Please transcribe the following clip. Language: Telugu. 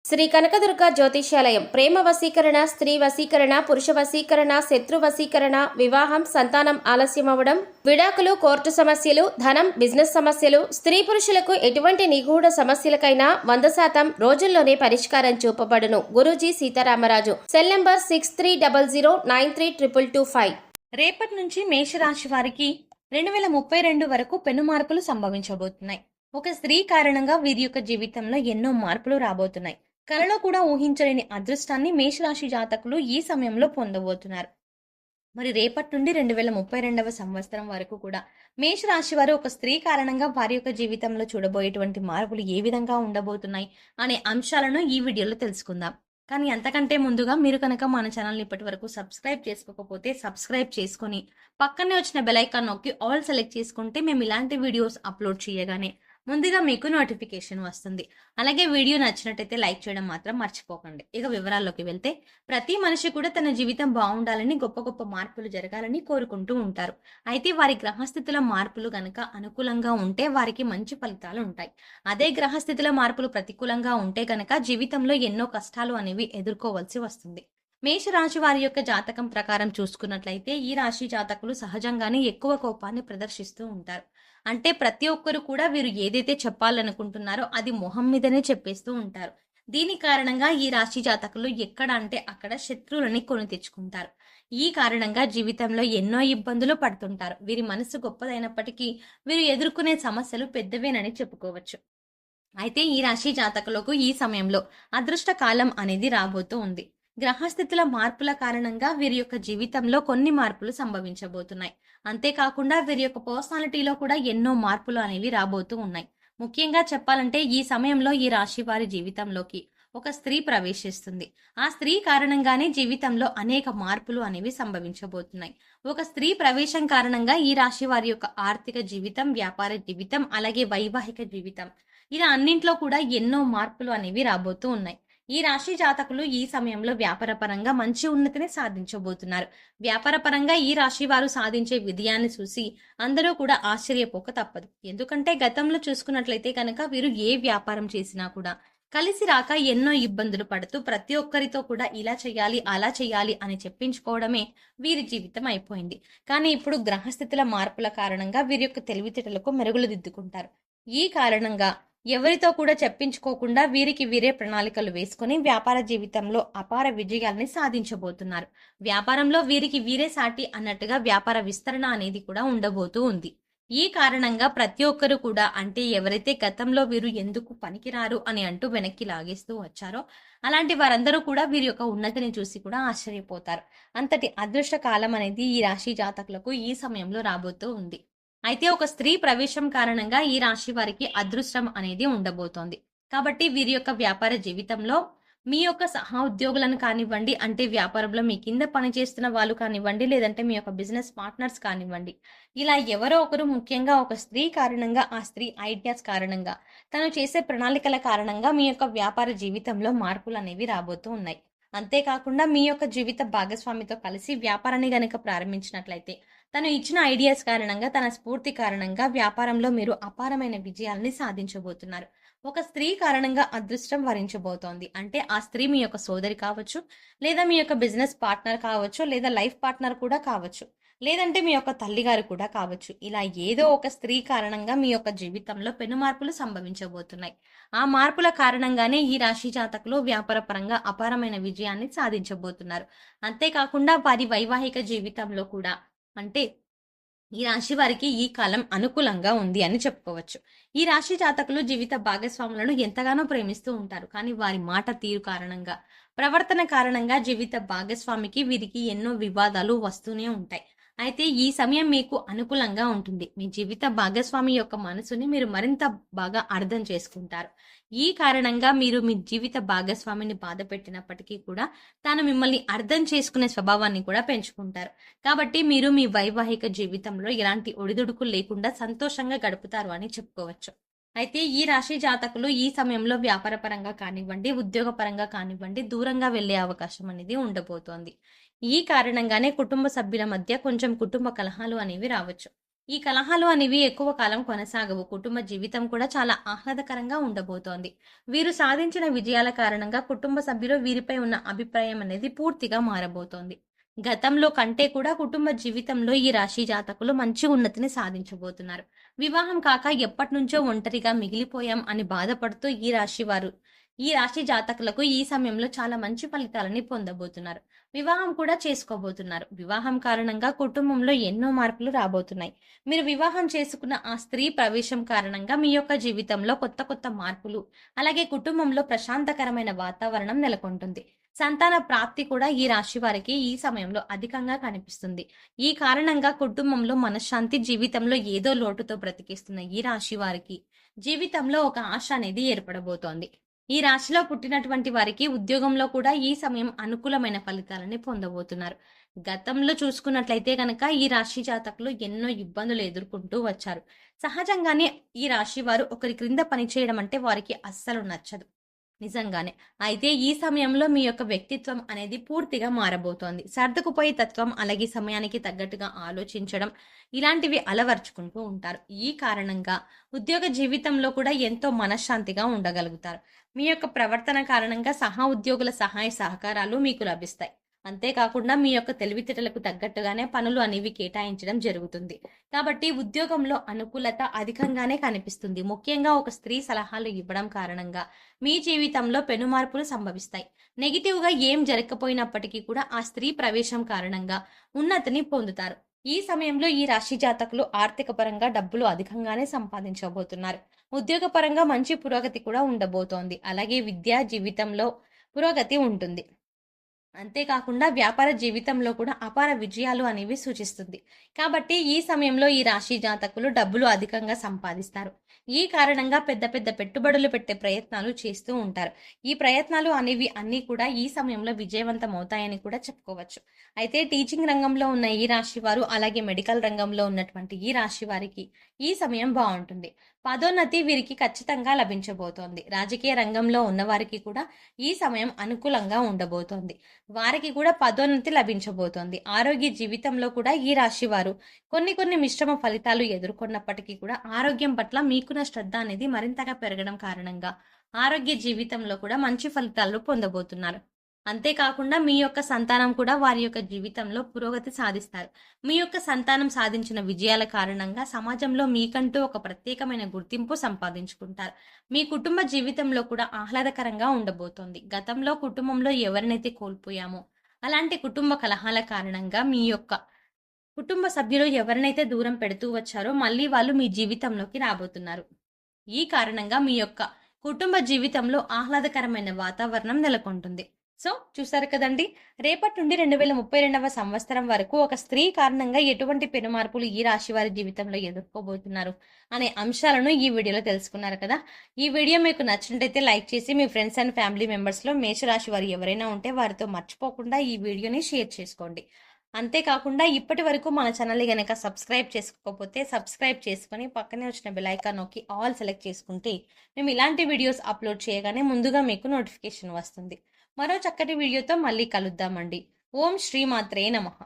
శ్రీ కనకదుర్గ జ్యోతిష్యాలయం ప్రేమ వశీకరణ, స్త్రీ వశీకరణ, పురుష వశీకరణ, శత్రు వశీకరణ, వివాహం, సంతానం ఆలస్యం అవ్వడం, విడాకులు, కోర్టు సమస్యలు, ధనం, బిజినెస్ సమస్యలు, స్త్రీ పురుషులకు ఎటువంటి నిగూఢ సమస్యలకైనా 100% రోజుల్లోనే పరిష్కారం చూపబడును. గురూజీ సీతారామరాజు. Cell number 6300932225. రేపటి నుంచి మేషరాశి వారికి 2032 వరకు పెను మార్పులు సంభవించబోతున్నాయి. ఒక స్త్రీ కారణంగా వీరి యొక్క జీవితంలో ఎన్నో మార్పులు రాబోతున్నాయి. కలలో కూడా ఊహించలేని అదృష్టాన్ని మేషరాశి జాతకులు ఈ సమయంలో పొందబోతున్నారు. మరి రేపటి నుండి 2032వ సంవత్సరం వరకు కూడా మేషరాశి వారు ఒక స్త్రీ కారణంగా వారి యొక్క జీవితంలో చూడబోయేటువంటి మార్పులు ఏ విధంగా ఉండబోతున్నాయి అనే అంశాలను ఈ వీడియోలో తెలుసుకుందాం. కానీ అంతకంటే ముందుగా మీరు కనుక మన ఛానల్ని ఇప్పటి వరకు సబ్స్క్రైబ్ చేసుకోకపోతే సబ్స్క్రైబ్ చేసుకొని పక్కనే వచ్చిన బెల్ ఐకాన్ నొక్కి ఆల్ సెలెక్ట్ చేసుకుంటే మేము ఇలాంటి వీడియోస్ అప్లోడ్ చేయగానే ముందుగా మీకు నోటిఫికేషన్ వస్తుంది. అలాగే వీడియో నచ్చినట్టయితే లైక్ చేయడం మాత్రం మర్చిపోకండి. ఇక వివరాల్లోకి వెళ్తే, ప్రతి మనిషి కూడా తన జీవితం బాగుండాలని, గొప్ప గొప్ప మార్పులు జరగాలని కోరుకుంటూ ఉంటారు. అయితే వారి గ్రహస్థితుల మార్పులు గనక అనుకూలంగా ఉంటే వారికి మంచి ఫలితాలు ఉంటాయి. అదే గ్రహస్థితుల మార్పులు ప్రతికూలంగా ఉంటే గనక జీవితంలో ఎన్నో కష్టాలు అనేవి ఎదుర్కోవాల్సి వస్తుంది. మేషరాశి వారి యొక్క జాతకం ప్రకారం చూసుకున్నట్లయితే ఈ రాశి జాతకులు సహజంగానే ఎక్కువ కోపాన్ని ప్రదర్శిస్తూ ఉంటారు. అంటే ప్రతి ఒక్కరు కూడా వీరు ఏదైతే చెప్పాలనుకుంటున్నారో అది మొహం మీదనే చెప్పేస్తూ ఉంటారు. దీని కారణంగా ఈ రాశి జాతకులు ఎక్కడ అంటే అక్కడ శత్రువులని కొని తెచ్చుకుంటారు. ఈ కారణంగా జీవితంలో ఎన్నో ఇబ్బందులు పడుతుంటారు. వీరి మనసు గొప్పదైనప్పటికీ వీరు ఎదుర్కొనే సమస్యలు పెద్దవేనని చెప్పుకోవచ్చు. అయితే ఈ రాశి జాతకులకు ఈ సమయంలో అదృష్ట కాలం అనేది రాబోతూ ఉంది. గ్రహస్థితుల మార్పుల కారణంగా వీరి యొక్క జీవితంలో కొన్ని మార్పులు సంభవించబోతున్నాయి. అంతేకాకుండా వీరి యొక్క పర్సనాలిటీలో కూడా ఎన్నో మార్పులు అనేవి రాబోతూ ఉన్నాయి. ముఖ్యంగా చెప్పాలంటే ఈ సమయంలో ఈ రాశి వారి జీవితంలోకి ఒక స్త్రీ ప్రవేశిస్తుంది. ఆ స్త్రీ కారణంగానే జీవితంలో అనేక మార్పులు అనేవి సంభవించబోతున్నాయి. ఒక స్త్రీ ప్రవేశం కారణంగా ఈ రాశి వారి యొక్క ఆర్థిక జీవితం, వ్యాపార జీవితం, అలాగే వైవాహిక జీవితం, ఇలా అన్నింట్లో కూడా ఎన్నో మార్పులు అనేవి రాబోతూ ఉన్నాయి. ఈ రాశి జాతకులు ఈ సమయంలో వ్యాపారపరంగా మంచి ఉన్నతిని సాధించబోతున్నారు. వ్యాపారపరంగా ఈ రాశి వారు సాధించే విజయాన్ని చూసి అందరూ కూడా ఆశ్చర్యపోక తప్పదు. ఎందుకంటే గతంలో చూసుకున్నట్లయితే కనుక వీరు ఏ వ్యాపారం చేసినా కూడా కలిసి రాక ఎన్నో ఇబ్బందులు పడుతూ ప్రతి ఒక్కరితో కూడా ఇలా చేయాలి అలా చేయాలి అని చెప్పించుకోవడమే వీరి జీవితం అయిపోయింది. కానీ ఇప్పుడు గ్రహస్థితుల మార్పుల కారణంగా వీరి యొక్క తెలివితేటలకు మెరుగులు దిద్దుకుంటారు. ఈ కారణంగా ఎవరితో కూడా చెప్పించుకోకుండా వీరికి వీరే ప్రణాళికలు వేసుకుని వ్యాపార జీవితంలో అపార విజయాల్ని సాధించబోతున్నారు. వ్యాపారంలో వీరికి వీరే సాటి అన్నట్టుగా వ్యాపార విస్తరణ అనేది కూడా ఉండబోతూ ఉంది. ఈ కారణంగా ప్రతి ఒక్కరు కూడా, అంటే ఎవరైతే గతంలో వీరు ఎందుకు పనికిరారు అని అంటూ వెనక్కి లాగేస్తూ వచ్చారో అలాంటి వారందరూ కూడా వీరి యొక్క ఉన్నతిని చూసి కూడా ఆశ్చర్యపోతారు. అంతటి అదృష్ట కాలం అనేది ఈ రాశి జాతకులకు ఈ సమయంలో రాబోతూ ఉంది. అయితే ఒక స్త్రీ ప్రవేశం కారణంగా ఈ రాశి వారికి అదృష్టం అనేది ఉండబోతోంది. కాబట్టి వీరి యొక్క వ్యాపార జీవితంలో మీ యొక్క సహా ఉద్యోగులను కానివ్వండి, అంటే వ్యాపారంలో మీ కింద పనిచేస్తున్న వాళ్ళు కానివ్వండి, లేదంటే మీ యొక్క బిజినెస్ పార్ట్నర్స్ కానివ్వండి, ఇలా ఎవరో ఒకరు, ముఖ్యంగా ఒక స్త్రీ కారణంగా, ఆ స్త్రీ ఐడియాస్ కారణంగా, తను చేసే ప్రణాళికల కారణంగా మీ యొక్క వ్యాపార జీవితంలో మార్పులు అనేవి రాబోతూ ఉన్నాయి. అంతేకాకుండా మీ యొక్క జీవిత భాగస్వామితో కలిసి వ్యాపారాన్ని గనక ప్రారంభించినట్లయితే తను ఇచ్చిన ఐడియాస్ కారణంగా, తన స్ఫూర్తి కారణంగా వ్యాపారంలో మీరు అపారమైన విజయాల్ని సాధించబోతున్నారు. ఒక స్త్రీ కారణంగా అదృష్టం వరించబోతోంది. అంటే ఆ స్త్రీ మీ యొక్క సోదరి కావచ్చు, లేదా మీ యొక్క బిజినెస్ పార్ట్నర్ కావచ్చు, లేదా లైఫ్ పార్ట్నర్ కూడా కావచ్చు, లేదంటే మీ యొక్క తల్లిగారు కూడా కావచ్చు. ఇలా ఏదో ఒక స్త్రీ కారణంగా మీ యొక్క జీవితంలో పెను మార్పులు సంభవించబోతున్నాయి. ఆ మార్పుల కారణంగానే ఈ రాశి జాతకులు వ్యాపార పరంగా అపారమైన విజయాన్ని సాధించబోతున్నారు. అంతేకాకుండా వారి వైవాహిక జీవితంలో కూడా, అంటే ఈ రాశి వారికి ఈ కాలం అనుకూలంగా ఉంది అని చెప్పుకోవచ్చు. ఈ రాశి జాతకులు జీవిత భాగస్వాములను ఎంతగానో ప్రేమిస్తూ ఉంటారు. కానీ వారి మాట తీరు కారణంగా, ప్రవర్తన కారణంగా జీవిత భాగస్వామికి వీరికి ఎన్నో వివాదాలు వస్తూనే ఉంటాయి. అయితే ఈ సమయం మీకు అనుకూలంగా ఉంటుంది. మీ జీవిత భాగస్వామి యొక్క మనసుని మీరు మరింత బాగా అర్థం చేసుకుంటారు. ఈ కారణంగా మీరు మీ జీవిత భాగస్వామిని బాధ పెట్టినప్పటికీ కూడా తాను మిమ్మల్ని అర్థం చేసుకునే స్వభావాన్ని కూడా పెంచుకుంటారు. కాబట్టి మీరు మీ వైవాహిక జీవితంలో ఎలాంటి ఒడిదుడుకులు లేకుండా సంతోషంగా గడుపుతారు అని చెప్పుకోవచ్చు. అయితే ఈ రాశి జాతకులు ఈ సమయంలో వ్యాపార పరంగా కానివ్వండి, ఉద్యోగ పరంగా కానివ్వండి, దూరంగా వెళ్లే అవకాశం అనేది ఉండబోతోంది. ఈ కారణంగానే కుటుంబ సభ్యుల మధ్య కొంచెం కుటుంబ కలహాలు అనేవి రావచ్చు. ఈ కలహాలు అనేవి ఎక్కువ కాలం కొనసాగవు. కుటుంబ జీవితం కూడా చాలా ఆహ్లాదకరంగా ఉండబోతోంది. వీరు సాధించిన విజయాల కారణంగా కుటుంబ సభ్యులు వీరిపై ఉన్న అభిప్రాయం అనేది పూర్తిగా మారబోతోంది. గతంలో కంటే కూడా కుటుంబ జీవితంలో ఈ రాశి జాతకులు మంచి ఉన్నతిని సాధించబోతున్నారు. వివాహం కాక ఎప్పటినుంచో ఒంటరిగా మిగిలిపోయాం అని బాధపడుతూ ఈ రాశి జాతకులకు ఈ సమయంలో చాలా మంచి ఫలితాలని పొందబోతున్నారు. వివాహం కూడా చేసుకోబోతున్నారు. వివాహం కారణంగా కుటుంబంలో ఎన్నో మార్పులు రాబోతున్నాయి. మీరు వివాహం చేసుకున్న ఆ స్త్రీ ప్రవేశం కారణంగా మీ యొక్క జీవితంలో కొత్త కొత్త మార్పులు, అలాగే కుటుంబంలో ప్రశాంతకరమైన వాతావరణం నెలకొంటుంది. సంతాన ప్రాప్తి కూడా ఈ రాశి వారికి ఈ సమయంలో అధికంగా కనిపిస్తుంది. ఈ కారణంగా కుటుంబంలో మనశ్శాంతి, జీవితంలో ఏదో లోటుతో బ్రతికిస్తున్న ఈ రాశి వారికి జీవితంలో ఒక ఆశ అనేది ఏర్పడబోతోంది. ఈ రాశిలో పుట్టినటువంటి వారికి ఉద్యోగంలో కూడా ఈ సమయం అనుకూలమైన ఫలితాలని పొందబోతున్నారు. గతంలో చూసుకున్నట్లయితే కనుక ఈ రాశి జాతకులు ఎన్నో ఇబ్బందులు ఎదుర్కొంటూ వచ్చారు. సహజంగానే ఈ రాశి వారు ఒకరి క్రింద పనిచేయడం అంటే వారికి అస్సలు నచ్చదు. నిజంగానే. అయితే ఈ సమయంలో మీ యొక్క వ్యక్తిత్వం అనేది పూర్తిగా మారబోతోంది. సర్దుకుపోయే తత్వం, అలాగే సమయానికి తగ్గట్టుగా ఆలోచించడం, ఇలాంటివి అలవర్చుకుంటూ ఉంటారు. ఈ కారణంగా ఉద్యోగ జీవితంలో కూడా ఎంతో మనశ్శాంతిగా ఉండగలుగుతారు. మీ యొక్క ప్రవర్తన కారణంగా ఉద్యోగుల సహాయ సహకారాలు మీకు లభిస్తాయి. అంతేకాకుండా మీ యొక్క తెలివితేటలకు తగ్గట్టుగానే పనులు అనేవి కేటాయించడం జరుగుతుంది. కాబట్టి ఉద్యోగంలో అనుకూలత అధికంగానే కనిపిస్తుంది. ముఖ్యంగా ఒక స్త్రీ సలహాలు ఇవ్వడం కారణంగా మీ జీవితంలో పెనుమార్పులు సంభవిస్తాయి. నెగిటివ్గా ఏం జరగకపోయినప్పటికీ కూడా ఆ స్త్రీ ప్రవేశం కారణంగా ఉన్నతిని పొందుతారు. ఈ సమయంలో ఈ రాశి జాతకులు ఆర్థిక పరంగా డబ్బులు అధికంగానే సంపాదించబోతున్నారు. ఉద్యోగపరంగా మంచి పురోగతి కూడా ఉండబోతోంది. అలాగే విద్యా జీవితంలో పురోగతి ఉంటుంది. అంతేకాకుండా వ్యాపార జీవితంలో కూడా అపార విజయాలు అనేవి సూచిస్తుంది. కాబట్టి ఈ సమయంలో ఈ రాశి జాతకులు డబ్బులు అధికంగా సంపాదిస్తారు. ఈ కారణంగా పెద్ద పెద్ద పెట్టుబడులు పెట్టే ప్రయత్నాలు చేస్తూ ఉంటారు. ఈ ప్రయత్నాలు అనేవి అన్నీ కూడా ఈ సమయంలో విజయవంతం అవుతాయని కూడా చెప్పుకోవచ్చు. అయితే టీచింగ్ రంగంలో ఉన్న ఈ రాశి వారు, అలాగే మెడికల్ రంగంలో ఉన్నటువంటి ఈ రాశి వారికి ఈ సమయం బాగుంటుంది. పదోన్నతి వీరికి ఖచ్చితంగా లభించబోతోంది. రాజకీయ రంగంలో ఉన్నవారికి కూడా ఈ సమయం అనుకూలంగా ఉండబోతోంది. వారికి కూడా పదోన్నతి లభించబోతోంది. ఆరోగ్య జీవితంలో కూడా ఈ రాశి వారు కొన్ని మిశ్రమ ఫలితాలు ఎదుర్కొన్నప్పటికీ కూడా ఆరోగ్యం పట్ల మీకున్న శ్రద్ధ అనేది మరింతగా పెరగడం కారణంగా ఆరోగ్య జీవితంలో కూడా మంచి ఫలితాలు పొందబోతున్నారు. అంతేకాకుండా మీ యొక్క సంతానం కూడా వారి యొక్క జీవితంలో పురోగతి సాధిస్తారు. మీ యొక్క సంతానం సాధించిన విజయాల కారణంగా సమాజంలో మీకంటూ ఒక ప్రత్యేకమైన గుర్తింపు సంపాదించుకుంటారు. మీ కుటుంబ జీవితంలో కూడా ఆహ్లాదకరంగా ఉండబోతోంది. గతంలో కుటుంబంలో ఎవరినైతే కోల్పోయామో అలాంటి కుటుంబ కలహాల కారణంగా మీ యొక్క కుటుంబ సభ్యులు ఎవరినైతే దూరం పెడుతూ వచ్చారో మళ్ళీ వాళ్ళు మీ జీవితంలోకి రాబోతున్నారు. ఈ కారణంగా మీ యొక్క కుటుంబ జీవితంలో ఆహ్లాదకరమైన వాతావరణం నెలకొంటుంది. సో చూసారు కదండి, రేపటి నుండి 2032వ సంవత్సరం వరకు ఒక స్త్రీ కారణంగా ఎటువంటి పెనుమార్పులు ఈ రాశి వారి జీవితంలో ఎదుర్కోబోతున్నారు అనే అంశాలను ఈ వీడియోలో తెలుసుకున్నారు కదా. ఈ వీడియో మీకు నచ్చినట్టయితే లైక్ చేసి మీ ఫ్రెండ్స్ అండ్ ఫ్యామిలీ మెంబర్స్లో మేషరాశి వారు ఎవరైనా ఉంటే వారితో మర్చిపోకుండా ఈ వీడియోని షేర్ చేసుకోండి. అంతేకాకుండా ఇప్పటి వరకు మన ఛానల్ని కనుక సబ్స్క్రైబ్ చేసుకోకపోతే సబ్స్క్రైబ్ చేసుకొని పక్కనే వచ్చిన బెల్ ఐకాన్ నొక్కి ఆల్ సెలెక్ట్ చేసుకుంటే మేము ఇలాంటి వీడియోస్ అప్లోడ్ చేయగానే ముందుగా మీకు నోటిఫికేషన్ వస్తుంది. మరో చక్కటి వీడియోతో మళ్ళీ కలుద్దామండి. ఓం శ్రీమాత్రే నమః.